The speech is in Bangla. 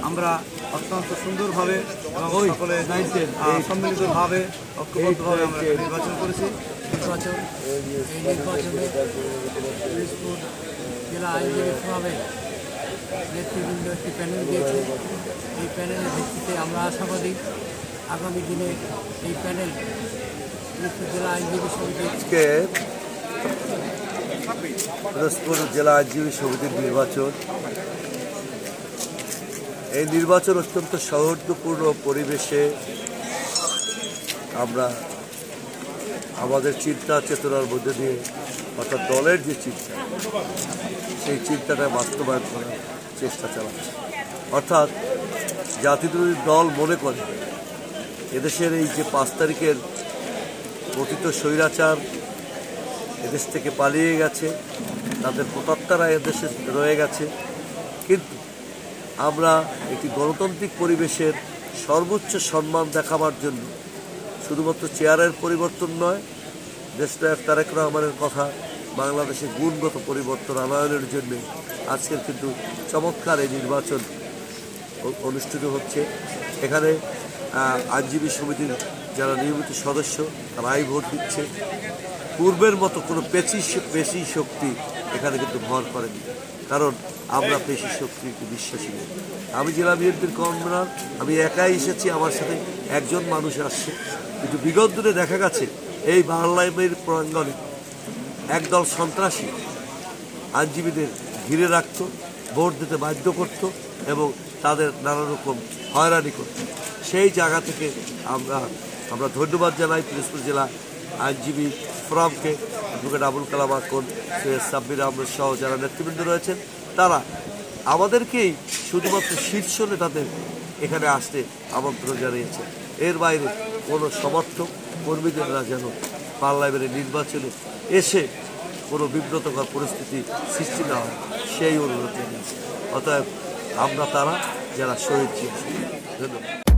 আমরা অত্যন্ত সুন্দরভাবে সকলে সম্মিলিতভাবে ঐক্যবদ্ধভাবে আমরা নির্বাচন করেছি। নির্বাচনে পিরোজপুর জেলা আইনজীবী ফোরামের নেতৃবৃন্দ একটি প্যানেল দিয়েছে। এই প্যানেলের ভিত্তিতে আমরা আশাবাদী আগামী দিনে এই প্যানেল পিরোজপুর জেলা আইনজীবী সমিতিকে পিরোজপুর জেলা আইনজীবী সমিতির নির্বাচন, এই নির্বাচন অত্যন্ত সৌহার্দ্যপূর্ণ পরিবেশে আমরা আমাদের চিন্তা চেতনার মধ্যে দিয়ে, অর্থাৎ দলের যে চিন্তা, সেই চিন্তাটা বাস্তবায়ন করার চেষ্টা চালাচ্ছে। অর্থাৎ জাতীয়তাবাদী দল মনে করে এদেশের এই যে 5 তারিখের কথিত স্বৈরাচার এদেশ থেকে পালিয়ে গেছে, তাদের প্রতাত্মারা এদেশে রয়ে গেছে, কিন্তু আমরা একটি গণতান্ত্রিক পরিবেশের সর্বোচ্চ সম্মান দেখাবার জন্য শুধুমাত্র চেয়ারের পরিবর্তন নয়, দেশনায়ক তারেক রহমানের কথা বাংলাদেশে গুণগত পরিবর্তন আনয়নের জন্য আজকের কিন্তু চমৎকার এই নির্বাচন অনুষ্ঠিত হচ্ছে। এখানে আইনজীবী সমিতির যারা নিয়মিত সদস্য তারাই ভোট দিচ্ছে। পূর্বের মতো কোনো পেশি শক্তি এখানে কিন্তু ভর করেনি, কারণ আমরা পেশি শক্তিকে বিশ্বাসী নই। আমি জেলা বিএনপির কনভেনর, আমি একাই এসেছি, আমার সাথে একজন মানুষ আসছে, কিন্তু বিগত দিনে দেখা গেছে এই পার্লামেন্টের প্রাঙ্গণে একদল সন্ত্রাসী আইনজীবীদের ঘিরে রাখত, ভোট দিতে বাধ্য করত এবং তাদের নানা রকম হয়রানি করত। সেই জায়গা থেকে আমরা ধন্যবাদ জানাই পিরোজপুর জেলা আইনজীবী ফোরামকে, অ্যাডভোকেট আবুল কালাম আকন, সৈয়দ সাব্বির আহমেদ সহ যারা নেতৃবৃন্দ রয়েছেন, তারা আমাদেরকেই শুধুমাত্র শীর্ষ নেতাদের এখানে আসতে আমন্ত্রণ জানিয়েছে। এর বাইরে কোনো সমর্থক কর্মীদেররা যেন পার্লামেন্টের নির্বাচনে এসে কোনো বিব্রতকর পরিস্থিতি সৃষ্টি না হয় সেই অনুরোধ জানিয়েছে। অতএব আমরা তারা যারা শহীদ ছিলেন। ধন্যবাদ।